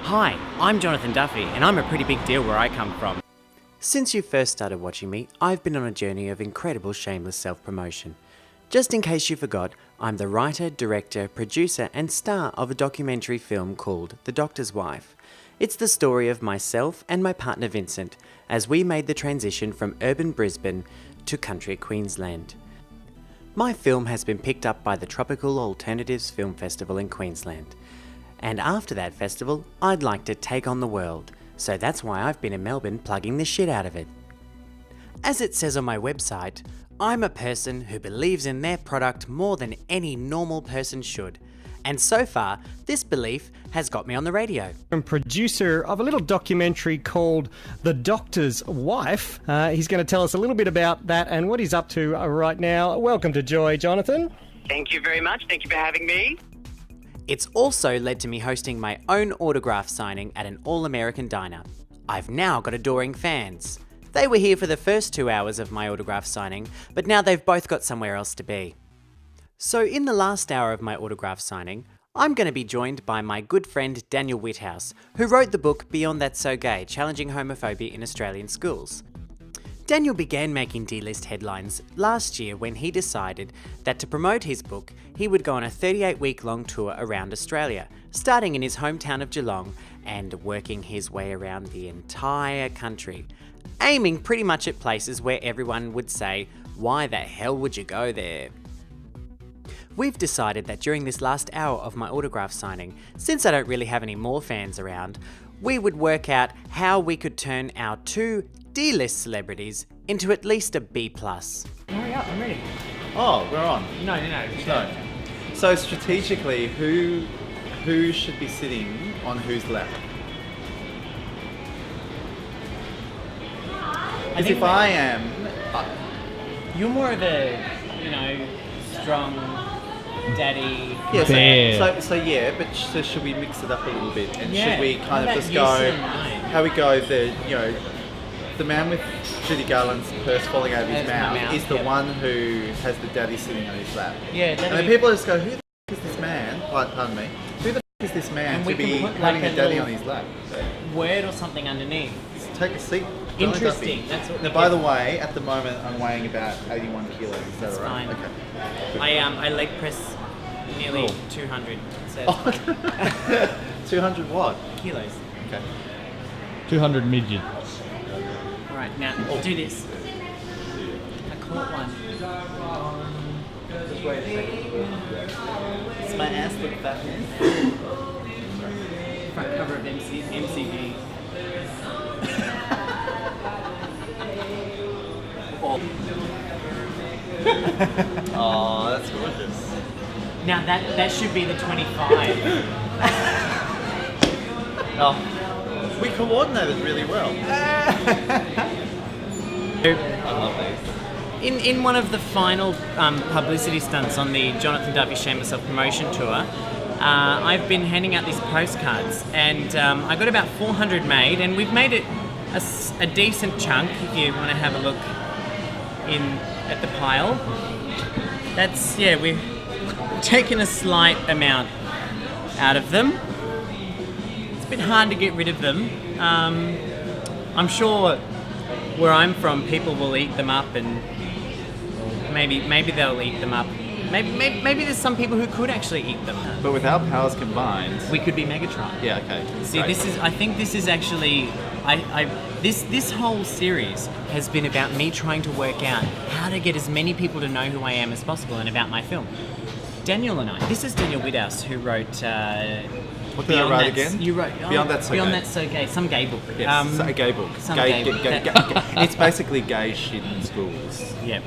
Hi, I'm Jonathan Duffy, and I'm a pretty big deal where I come from. Since you first started watching me, I've been on a journey of incredible shameless self-promotion. Just in case you forgot, I'm the writer, director, producer and star of a documentary film called The Doctor's Wife. It's the story of myself and my partner Vincent as we made the transition from Urban Brisbane to Country Queensland. My film has been picked up by the Tropical Alternatives Film Festival in Queensland. And after that festival, I'd like to take on the world. So that's why I've been in Melbourne plugging the shit out of it. As it says on my website, I'm a person who believes in their product more than any normal person should. And so far, this belief has got me on the radio. I'm producer of a little documentary called The Doctor's Wife. He's going to tell us a little bit about that and what he's up to right now. Welcome to Joy, Jonathan. Thank you very much. Thank you for having me. It's also led to me hosting my own autograph signing at an all-American diner. I've now got adoring fans. They were here for the first 2 hours of my autograph signing, but now they've both got somewhere else to be. So in the last hour of my autograph signing, I'm going to be joined by my good friend Daniel Witthaus, who wrote the book Beyond That So Gay, Challenging Homophobia in Australian Schools. Daniel began making D-list headlines last year when he decided that to promote his book, he would go on a 38-week-long tour around Australia, starting in his hometown of Geelong and working his way around the entire country, aiming pretty much at places where everyone would say, "Why the hell would you go there?" We've decided that during this last hour of my autograph signing, since I don't really have any more fans around, we would work out how we could turn our two D-list celebrities into at least a B+. Hurry up, I'm ready. Oh, we're on. No. No. So strategically, who should be sitting on whose lap? Because if I am, You're more of a, strong daddy. yeah. So yeah, but so should we mix it up a little bit, and Yeah. should we How kind of about just you go sit mine? how we go the man with Judy Garland's purse falling out of his Out of my mouth mouth, is the yep. one who has the daddy sitting on his lap. Yeah, And then that'd people just go, who the f- is this man? Pardon me. Who the f- is this man And to we can be put, having like, a a daddy little- on his lap? word or something underneath. Just take a seat. Interesting, Duffy. that's what we Now, by get. the way, at the moment I'm weighing about 81 kilos. Is that That's all right? fine. Okay. I leg press nearly Cool. 200 200 what? kilos. Okay. 200 midget. Alright, now do this. I caught one. Just wait a second. Does my ass look fat, man? Front cover of MCV. Oh, that's gorgeous. Now that should be the 25. Oh, we coordinated really well. I love these. In one of the final publicity stunts on the Jonathan Duffy Shameless Self-Promotion Tour, I've been handing out these postcards, and I got about 400 made, and we've made it a decent chunk. If you want to have a look at the pile, we've taken a slight amount out of them. It's a bit hard to get rid of them. I'm sure where I'm from, people will eat them up, and maybe they'll eat them up. Maybe there's some people who could actually eat them. But with our powers combined, We could be Megatron. yeah, okay. See, great. I think this is actually, this whole series has been about me trying to work out how to get as many people to know who I am as possible and about my film. Daniel and I. This is Daniel Witthaus who wrote. What did I write again? You wrote Beyond That So Beyond Gay. That So Gay. Some gay book. Yes, a gay book. some Gay, gay book. gay- gay- it's basically gay shit in schools. Yeah.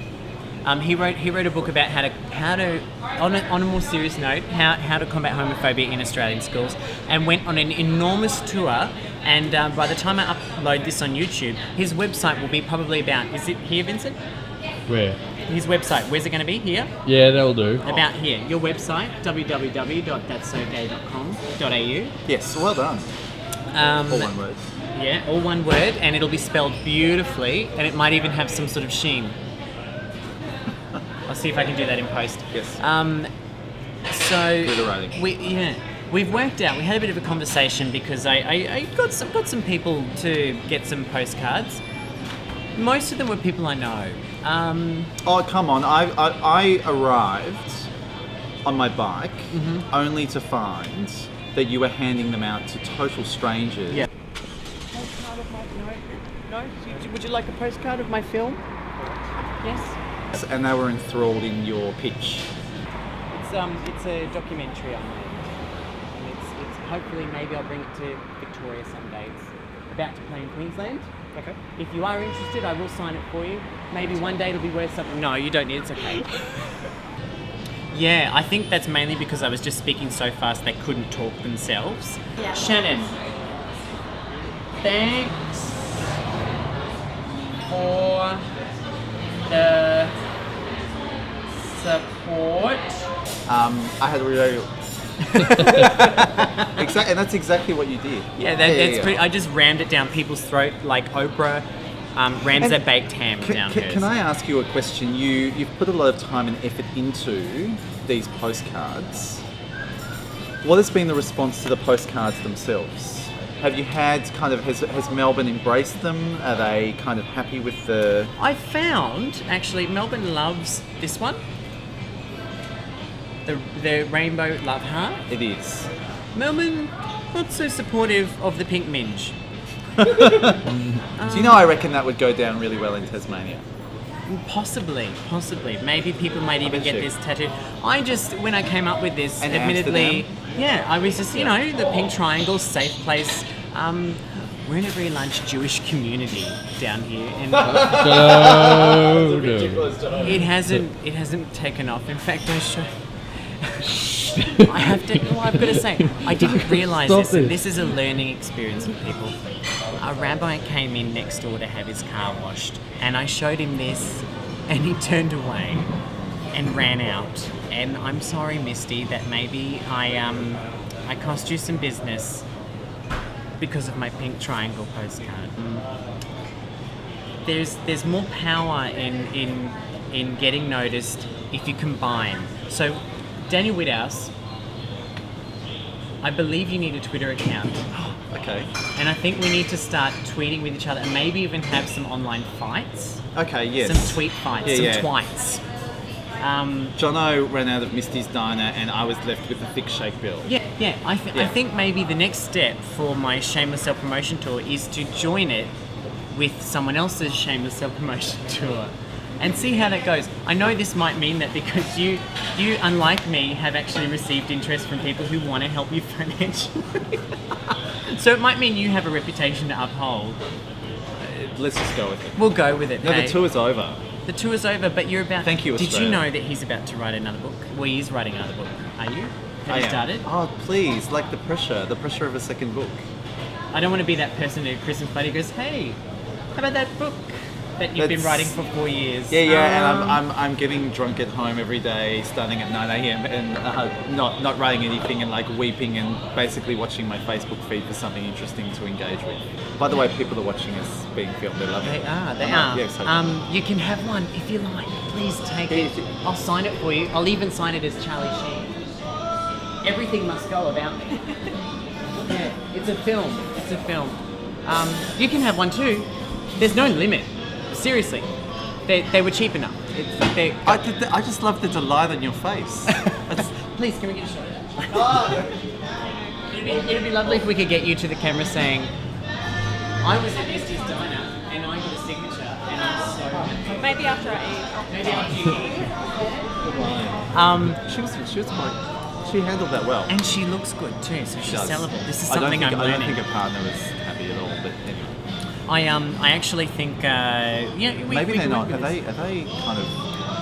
He wrote a book about how to on a more serious note how to combat homophobia in Australian schools, and went on an enormous tour. And by the time I upload this on YouTube, his website will be probably about. Is it here, Vincent? Where? His website. Where's it going to be? Here. Yeah, that'll do. About here. Your website www.thatsogay.com.au. Yes, well done. All one word. Yeah, all one word, and it'll be spelled beautifully, and it might even have some sort of sheen. I'll see if I can do that in post. Yes. So Glitter writing. we've worked out. We had a bit of a conversation because I got some people to get some postcards. Most of them were people I know. Oh, come on. I arrived on my bike only to find that you were handing them out to total strangers. Yeah. No. Would you like a postcard of my film? Yes. And they were enthralled in your pitch. It's a documentary I made, and it's hopefully maybe I'll bring it to Victoria someday. It's about to play in Queensland. Okay. If you are interested, I will sign it for you. Maybe one day it'll be worth something. No, you don't need it. It's okay. Yeah, I think that's mainly because I was just speaking so fast they couldn't talk themselves. Yeah. Shannon, thanks for the support. I had really... Exactly, and that's exactly what you did. Yeah, that's pretty... I just rammed it down people's throat like Oprah rams their baked ham down hers. Can I ask you a question? You've put a lot of time and effort into these postcards. What has been the response to the postcards themselves? Have you had kind of... Has Melbourne embraced them? Are they kind of happy with the... I found, actually, Melbourne loves this one. The rainbow love heart. It is. Melbourne, not so supportive of the pink minge. Do you know, I reckon that would go down really well in Tasmania. Possibly. Maybe people might even get you. this tattooed. I just, when I came up with this, And admittedly, Amsterdam? yeah, I was just, the pink triangle, safe place. We're in a very large Jewish community down here, and it hasn't taken off. In fact, I've got to say, I didn't realise this, and this is a learning experience for people. A rabbi came in next door to have his car washed, and I showed him this, and he turned away and ran out. And I'm sorry, Misty, that maybe I cost you some business because of my pink triangle postcard. There's more power in getting noticed if you combine. So, Daniel Witthaus, I believe you need a Twitter account. Okay. And I think we need to start tweeting with each other and maybe even have some online fights. Okay, yes. Some tweet fights, some twites. Jono ran out of Misty's diner and I was left with a thick shake bill. Yeah. I think maybe the next step for my Shameless Self-Promotion Tour is to join it with someone else's Shameless Self-Promotion Tour and see how that goes. I know this might mean that because you unlike me, have actually received interest from people who want to help you financially. So it might mean you have a reputation to uphold. Let's just go with it. We'll go with it. No, hey? the tour's over. The tour's over, but you're about... Thank you, Did Australia. you know that he's about to write another book? Well, he is writing another book. Are you? Have you started? Oh, please, like the pressure of a second book. I don't want to be that person at Christmas party who goes, hey, how about that book that you've been writing for 4 years? Yeah, and I'm getting drunk at home every day, starting at 9 a.m. and not writing anything and like weeping and basically watching my Facebook feed for something interesting to engage with. By the way, people are watching us being filmed. They love it. They are. Yeah, so you can have one if you like. Please take it. I'll sign it for you. I'll even sign it as Charlie Sheen. Everything must go about me. Yeah, it's a film. You can have one too. There's no limit. Seriously, they were cheap enough. I just love the delight on your face. Please, can we get a shot of that? It'd be lovely if we could get you to the camera saying, I was at Misty's diner and I got a signature and I'm so happy. Maybe after I eat. Maybe after you eat. She was quite. She handled that well. And she looks good too, so she's does. sellable. This is something I'm I learning. don't think her partner was happy at all, but anyway. I actually think Maybe they're not. Are they kind of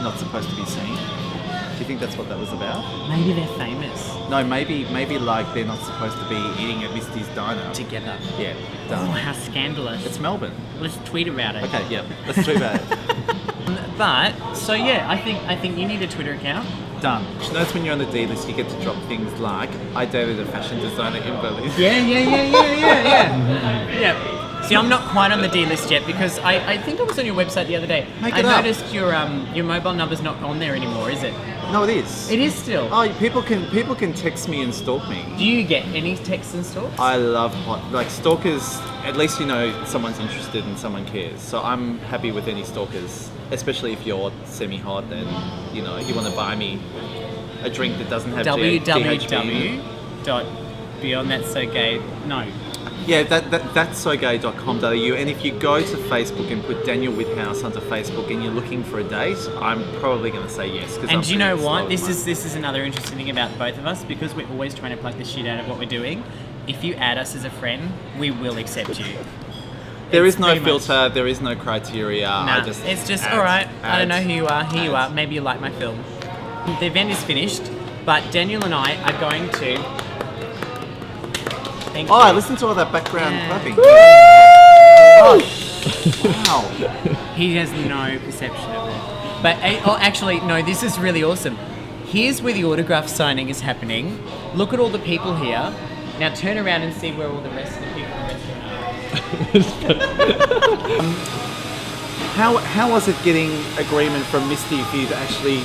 not supposed to be seen? Do you think that's what that was about? Maybe they're famous No, maybe like they're not supposed to be eating at Misty's diner. together. Yeah, Oh, done. how scandalous! It's Melbourne. Let's tweet about it. Okay, yeah, let's tweet about it. But so yeah, I think you need a Twitter account. Done. She knows when you're on the D list, you get to drop things like, I dated a fashion designer in Berlin. Yeah. See, I'm not quite on the D list yet because I think I was on your website the other day. I noticed your mobile number's not on there anymore, is it? No, it is. It is still. Oh, people can text me and stalk me. Do you get any texts and stalks? I love stalkers. At least you know someone's interested and someone cares. So I'm happy with any stalkers, especially if you're semi-hot and you want to buy me a drink that doesn't have DHB. www.beyondthat'sogay. No. Yeah, that's sogay.com.au, and if you go to Facebook and put Daniel Witthaus onto Facebook and you're looking for a date, I'm probably going to say yes. And do you know what? This is another interesting thing about both of us, because we're always trying to plug the shit out of what we're doing. If you add us as a friend, we will accept you. There is no filter, there is no criteria. Nah, it's just, alright, I don't know who you are, here you are, maybe you like my film. The event is finished, but Daniel and I are going to... I listened to all that background clapping. Wow. He has no perception of it. But, actually, no, this is really awesome. Here's where the autograph signing is happening. Look at all the people here. Now turn around and see where all the rest of the people in the restaurant are. How was it getting agreement from Misty for you to actually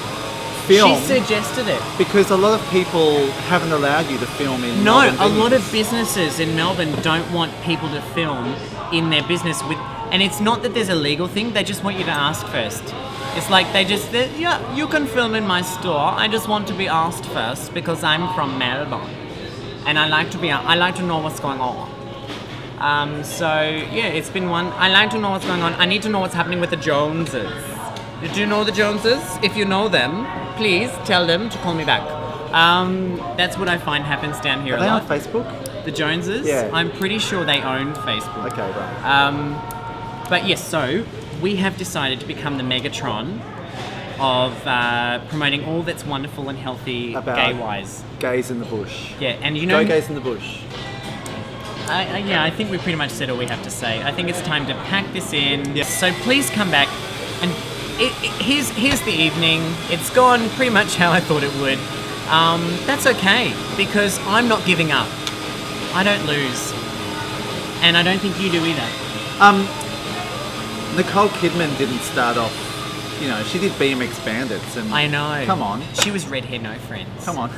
film? She suggested it. Because a lot of people haven't allowed you to film in No, Melbourne a lot venues. of businesses in Melbourne don't want people to film in their business with, and it's not that there's a legal thing, they just want you to ask first. It's like yeah, you can film in my store, I just want to be asked first because I'm from Melbourne. And I like to know what's going on. So yeah, it's been one. I like to know what's going on. I need to know what's happening with the Joneses. Do you know the Joneses? If you know them, please tell them to call me back. That's what I find happens down here Are a they lot. on Facebook? The Joneses? Yeah. I'm pretty sure they own Facebook. Okay, right. But yes, so we have decided to become the Megatron of promoting all that's wonderful and healthy About gay-wise. Gays in the bush. Yeah, and you know... Go gays in the bush. I think we pretty much said all we have to say. I think it's time to pack this in. Yeah. So please come back. And here's the evening. It's gone pretty much how I thought it would. That's okay, because I'm not giving up. I don't lose. And I don't think you do either. Nicole Kidman didn't start off, she did BMX Bandits and... I know. Come on. She was red hair, no friends. Come on.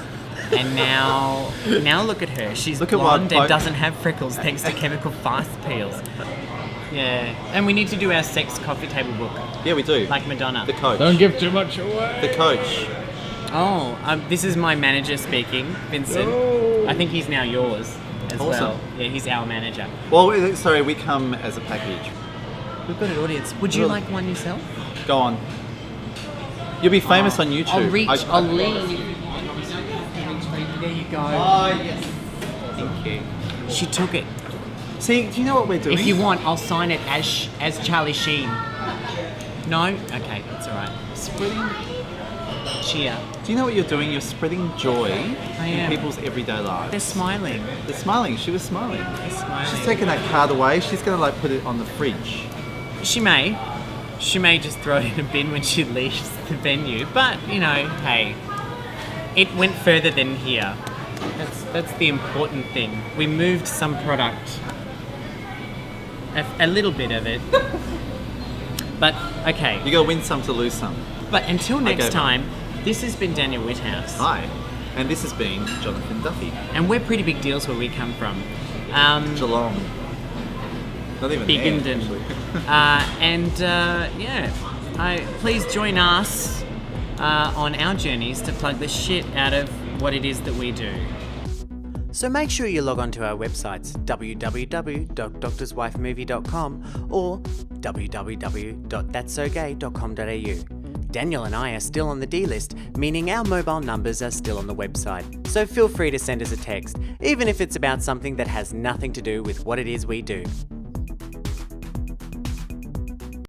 And now look at her. She's Look at blonde what- and doesn't have freckles thanks to chemical fast peels. Yeah. And we need to do our sex coffee table book, Yeah, we do. like Madonna. The coach. Don't give too much away. The coach. Oh, this is my manager speaking, Vincent. Oh. I think he's now yours as Awesome. well. Yeah, he's our manager. Well, sorry, we come as a package. We've got an audience. Would you like one yourself? Go on. You'll be famous on YouTube. I'll reach. I- I'll lean. There you go. Oh, yes. Thank you. She took it. See, do you know what we're doing? If you want, I'll sign it as Charlie Sheen. No? Okay, that's all right. Spreading... Cheer. Do you know what you're doing? You're spreading joy I in am. people's everyday lives. They're smiling. They're smiling. She was smiling. They're smiling. She's taking that card away. She's going to put it on the fridge. She may. She may just throw it in a bin when she leaves the venue. But, hey, it went further than here. That's the important thing. We moved some product. A little bit of it. But, okay. You got to win some to lose some. But until next Okay, time, this has been Daniel Witthaus. Hi. And this has been Jonathan Duffy. And we're pretty big deals where we come from. Geelong. Not even Biggendon. there, actually. Please join us on our journeys to plug the shit out of what it is that we do. So make sure you log on to our websites www.doctorswifemovie.com or www.that'sogay.com.au. Daniel and I are still on the D list, meaning our mobile numbers are still on the website. So feel free to send us a text, even if it's about something that has nothing to do with what it is we do.